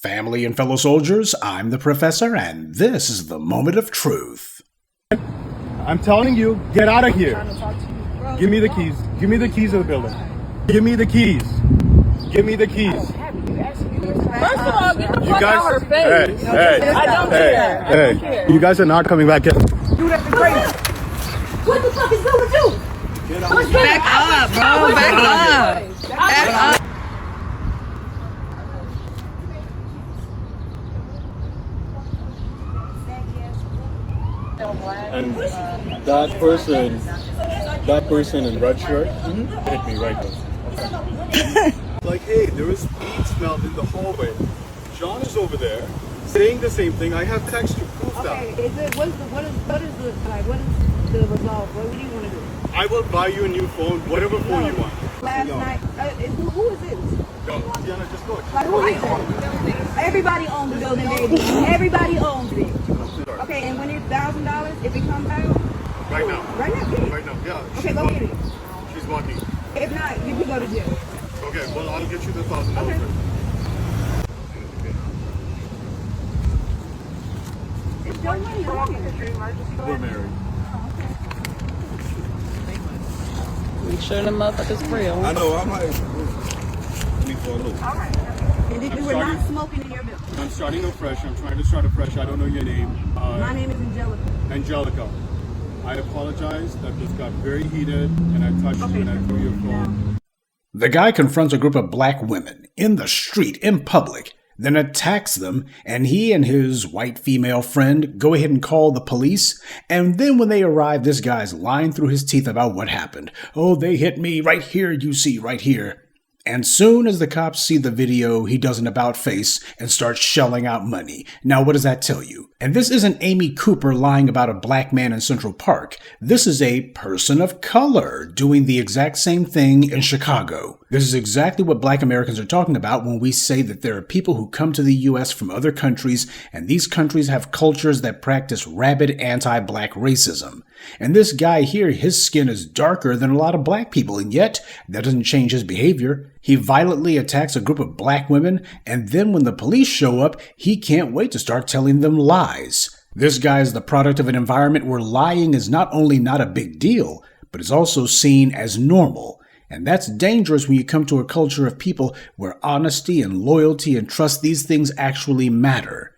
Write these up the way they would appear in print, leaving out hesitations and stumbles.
Family and fellow soldiers, I'm the professor, and this is the moment of truth. I'm telling you, get out of here. Give me the keys. Give me the keys of the building. Give me the keys. Give me the keys. First of all, get the fuck out of her face. I don't care. Hey, you guys are not coming back in. Do that for crazy. What the fuck is going with you? Back up, bro. Back up. And that person in red shirt hit me right there. Like, hey, there is weed smelled in the hallway. John is over there saying the same thing. I have text to prove that. Okay, what is the result? What do you want to do? I will buy you a new phone, whatever phone you want. Last night, who is this? Go, Tiana, just go. Like, who is it? Everybody owns the building, baby. Everybody owns it. Okay, and when it's $1,000, if it comes out? Right now. Right now, get it. Right now, yeah. Okay, go get it. She's walking. If not, you can go to jail. Okay, well, I'll get you the $1,000. Okay. It's your money, you're walking. We're married. Make sure them motherfuckers real. I know, I might me for a loop. All right. And if you were not smoking in your building. I'm starting afresh. I'm trying to start afresh. I don't know your name. My name is Angelica. Angelica. I apologize that this got very heated and I touched you and I threw your phone. The guy confronts a group of black women in the street, in public, then attacks them, and he and his white female friend go ahead and call the police, and then when they arrive, this guy's lying through his teeth about what happened. Oh, they hit me right here, you see, right here. And soon as the cops see the video, he does an about-face and starts shelling out money. Now, what does that tell you? And this isn't Amy Cooper lying about a black man in Central Park. This is a person of color doing the exact same thing in Chicago. This is exactly what black Americans are talking about when we say that there are people who come to the U.S. from other countries, and these countries have cultures that practice rabid anti-black racism. And this guy here, his skin is darker than a lot of black people, and yet that doesn't change his behavior. He violently attacks a group of black women, and then when the police show up, he can't wait to start telling them lies. This guy is the product of an environment where lying is not only not a big deal, but is also seen as normal. And that's dangerous when you come to a culture of people where honesty and loyalty and trust, these things actually matter.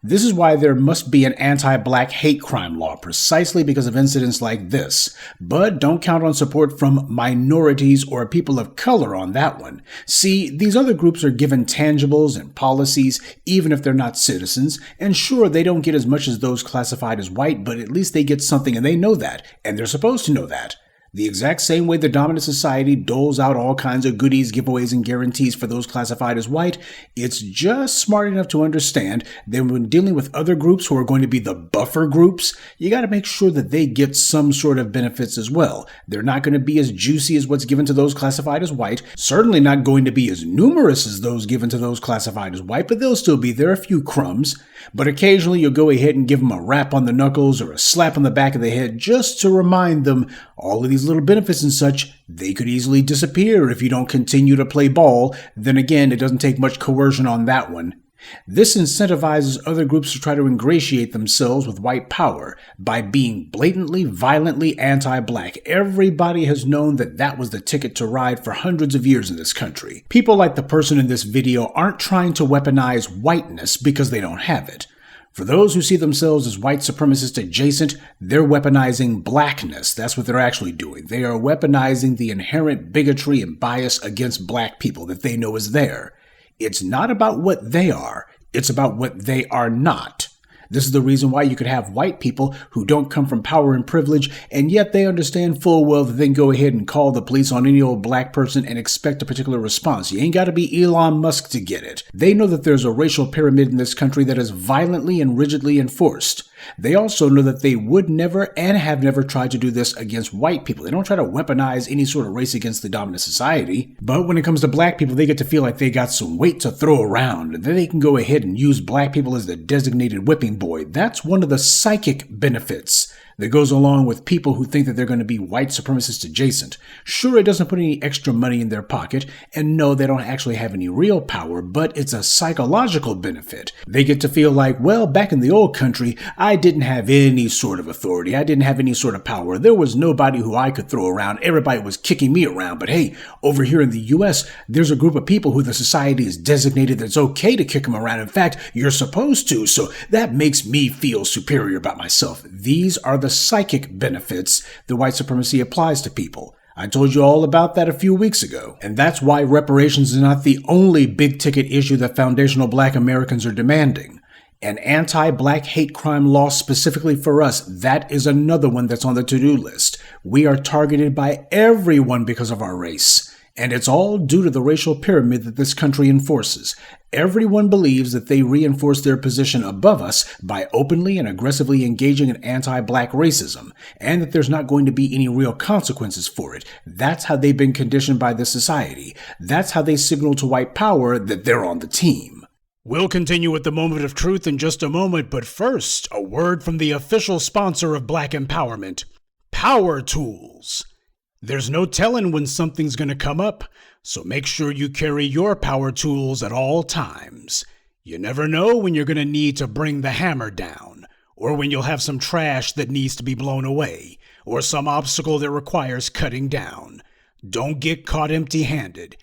This is why there must be an anti-black hate crime law, precisely because of incidents like this. But don't count on support from minorities or people of color on that one. See, these other groups are given tangibles and policies, even if they're not citizens. And sure, they don't get as much as those classified as white, but at least they get something, and they know that. And they're supposed to know that. The exact same way the dominant society doles out all kinds of goodies, giveaways, and guarantees for those classified as white, it's just smart enough to understand that when dealing with other groups who are going to be the buffer groups, you got to make sure that they get some sort of benefits as well. They're not going to be as juicy as what's given to those classified as white, certainly not going to be as numerous as those given to those classified as white, but they'll still be there, a few crumbs. But occasionally you'll go ahead and give them a rap on the knuckles or a slap on the back of the head just to remind them all of these little benefits and such, they could easily disappear if you don't continue to play ball. Then again, it doesn't take much coercion on that one. This incentivizes other groups to try to ingratiate themselves with white power by being blatantly, violently anti-black. Everybody has known that that was the ticket to ride for hundreds of years in this country. People like the person in this video aren't trying to weaponize whiteness because they don't have it. For those who see themselves as white supremacist adjacent, they're weaponizing blackness. That's what they're actually doing. They are weaponizing the inherent bigotry and bias against black people that they know is there. It's not about what they are. It's about what they are not. This is the reason why you could have white people who don't come from power and privilege, and yet they understand full well that they can go ahead and call the police on any old black person and expect a particular response. You ain't got to be Elon Musk to get it. They know that there's a racial pyramid in this country that is violently and rigidly enforced. They also know that they would never and have never tried to do this against white people. They don't try to weaponize any sort of race against the dominant society. But when it comes to black people, they get to feel like they got some weight to throw around. And then they can go ahead and use black people as the designated whipping boy. That's one of the psychic benefits that goes along with people who think that they're going to be white supremacist adjacent. Sure, it doesn't put any extra money in their pocket, and no, they don't actually have any real power, but it's a psychological benefit. They get to feel like, well, back in the old country, I didn't have any sort of authority. I didn't have any sort of power. There was nobody who I could throw around. Everybody was kicking me around. But hey, over here in the U.S., there's a group of people who the society has designated that it's okay to kick them around. In fact, you're supposed to. So that makes me feel superior about myself. These are the psychic benefits that white supremacy applies to people. I told you all about that a few weeks ago. And that's why reparations is not the only big-ticket issue that foundational black Americans are demanding. An anti-black hate crime law specifically for us, that is another one that's on the to-do list. We are targeted by everyone because of our race. And it's all due to the racial pyramid that this country enforces. Everyone believes that they reinforce their position above us by openly and aggressively engaging in anti-black racism, and that there's not going to be any real consequences for it. That's how they've been conditioned by this society. That's how they signal to white power that they're on the team. We'll continue with the moment of truth in just a moment, but first, a word from the official sponsor of Black Empowerment, Power Tools. There's no telling when something's going to come up, so make sure you carry your power tools at all times. You never know when you're going to need to bring the hammer down, or when you'll have some trash that needs to be blown away, or some obstacle that requires cutting down. Don't get caught empty-handed.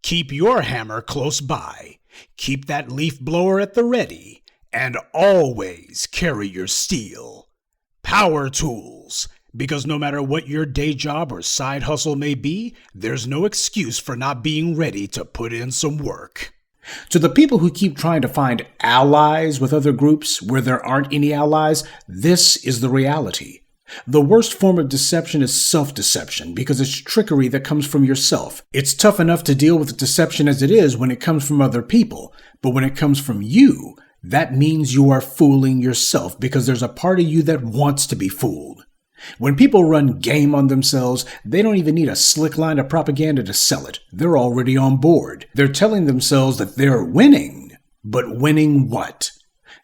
Keep your hammer close by. Keep that leaf blower at the ready, and always carry your steel. Power Tools. Because no matter what your day job or side hustle may be, there's no excuse for not being ready to put in some work. To the people who keep trying to find allies with other groups where there aren't any allies, this is the reality. The worst form of deception is self-deception because it's trickery that comes from yourself. It's tough enough to deal with deception as it is when it comes from other people, but when it comes from you, that means you are fooling yourself because there's a part of you that wants to be fooled. When people run game on themselves, they don't even need a slick line of propaganda to sell it. They're already on board. They're telling themselves that they're winning. But winning what?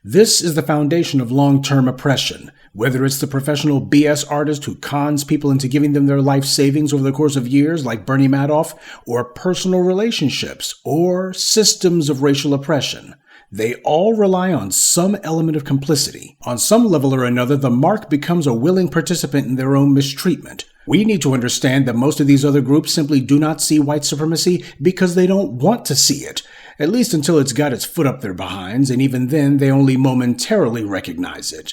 This is the foundation of long-term oppression. Whether it's the professional BS artist who cons people into giving them their life savings over the course of years, like Bernie Madoff, or personal relationships, or systems of racial oppression. They all rely on some element of complicity. On some level or another, the mark becomes a willing participant in their own mistreatment. We need to understand that most of these other groups simply do not see white supremacy because they don't want to see it, at least until it's got its foot up their behinds, and even then they only momentarily recognize it.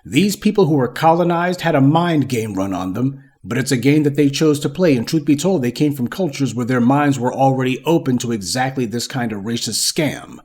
These people who were colonized had a mind game run on them, but it's a game that they chose to play, and truth be told, they came from cultures where their minds were already open to exactly this kind of racist scam.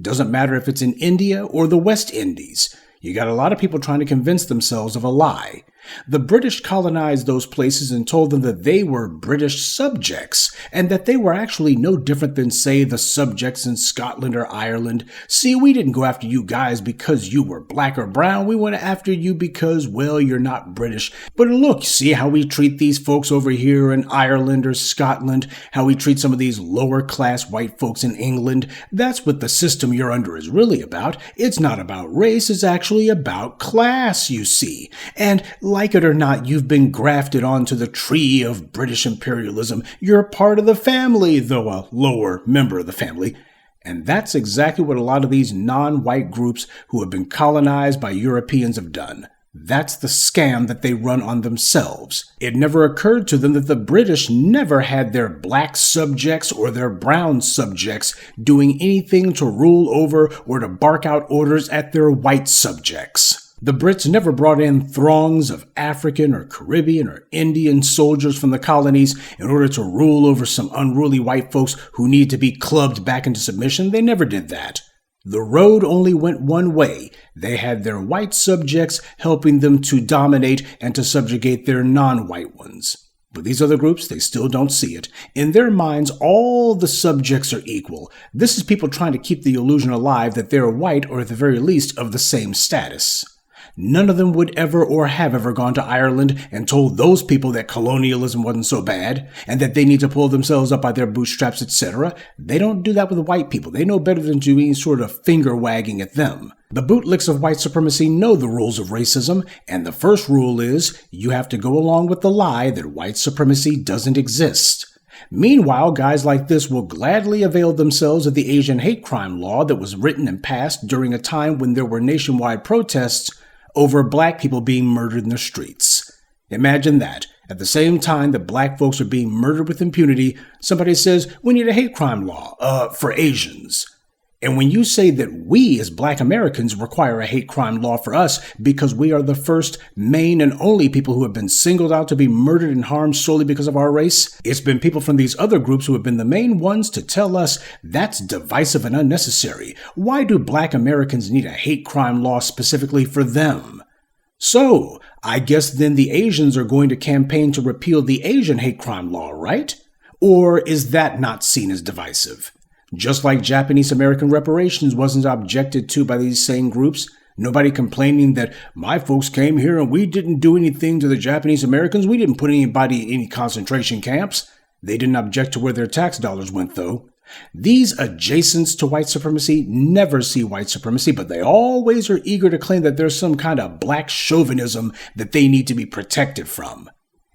Doesn't matter if it's in India or the West Indies. You got a lot of people trying to convince themselves of a lie. The British colonized those places and told them that they were British subjects, and that they were actually no different than, say, the subjects in Scotland or Ireland. See, we didn't go after you guys because you were black or brown. We went after you because, well, you're not British. But look, see how we treat these folks over here in Ireland or Scotland, how we treat some of these lower-class white folks in England. That's what the system you're under is really about. It's not about race, it's actually about class, you see. And like it or not, you've been grafted onto the tree of British imperialism. You're part of the family, though a lower member of the family. And that's exactly what a lot of these non-white groups who have been colonized by Europeans have done. That's the scam that they run on themselves. It never occurred to them that the British never had their black subjects or their brown subjects doing anything to rule over or to bark out orders at their white subjects. The Brits never brought in throngs of African or Caribbean or Indian soldiers from the colonies in order to rule over some unruly white folks who need to be clubbed back into submission. They never did that. The road only went one way. They had their white subjects helping them to dominate and to subjugate their non-white ones. But these other groups, they still don't see it. In their minds, all the subjects are equal. This is people trying to keep the illusion alive that they're white or at the very least of the same status. None of them would ever or have ever gone to Ireland and told those people that colonialism wasn't so bad and that they need to pull themselves up by their bootstraps, etc. They don't do that with white people. They know better than to do any sort of finger wagging at them. The bootlicks of white supremacy know the rules of racism, and the first rule is you have to go along with the lie that white supremacy doesn't exist. Meanwhile, guys like this will gladly avail themselves of the Asian hate crime law that was written and passed during a time when there were nationwide protests over black people being murdered in the streets. Imagine that. At the same time that black folks are being murdered with impunity, somebody says, we need a hate crime law, for Asians. And when you say that we as black Americans require a hate crime law for us because we are the first, main, and only people who have been singled out to be murdered and harmed solely because of our race, it's been people from these other groups who have been the main ones to tell us that's divisive and unnecessary. Why do black Americans need a hate crime law specifically for them? So, I guess then the Asians are going to campaign to repeal the Asian hate crime law, right? Or is that not seen as divisive? Just like Japanese American reparations wasn't objected to by these same groups, nobody complaining that my folks came here and we didn't do anything to the Japanese Americans, we didn't put anybody in any concentration camps. They didn't object to where their tax dollars went, though. These adjacents to white supremacy never see white supremacy, but they always are eager to claim that there's some kind of black chauvinism that they need to be protected from.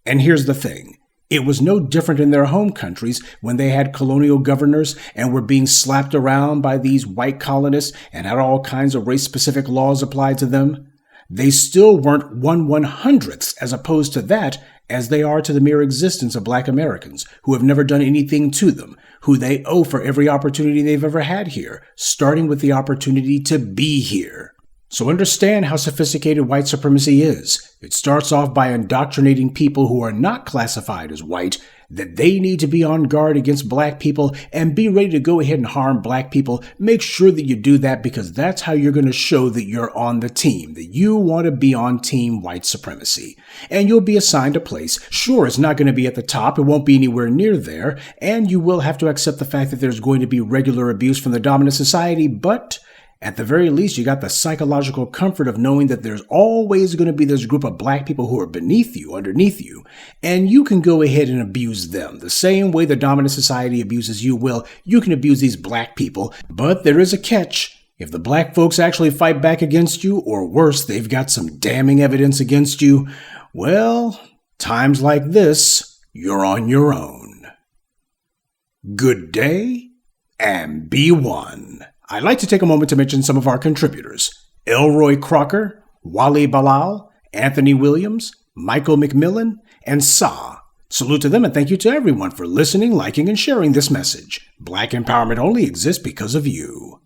And here's the thing. It was no different in their home countries when they had colonial governors and were being slapped around by these white colonists and had all kinds of race-specific laws applied to them. They still weren't 1/100ths as opposed to that as they are to the mere existence of black Americans who have never done anything to them, who they owe for every opportunity they've ever had here, starting with the opportunity to be here. So understand how sophisticated white supremacy is. It starts off by indoctrinating people who are not classified as white that they need to be on guard against black people and be ready to go ahead and harm black people. Make sure that you do that because that's how you're going to show that you're on the team, that you want to be on team white supremacy. And you'll be assigned a place. Sure, it's not going to be at the top. It won't be anywhere near there. And you will have to accept the fact that there's going to be regular abuse from the dominant society, but at the very least, you got the psychological comfort of knowing that there's always going to be this group of black people who are beneath you, underneath you, and you can go ahead and abuse them. The same way the dominant society abuses you, well, you can abuse these black people, but there is a catch. If the black folks actually fight back against you, or worse, they've got some damning evidence against you, well, times like this, you're on your own. Good day, and be one. I'd like to take a moment to mention some of our contributors: Elroy Crocker, Wally Balal, Anthony Williams, Michael McMillan, and Sa. Salute to them and thank you to everyone for listening, liking, and sharing this message. Black empowerment only exists because of you.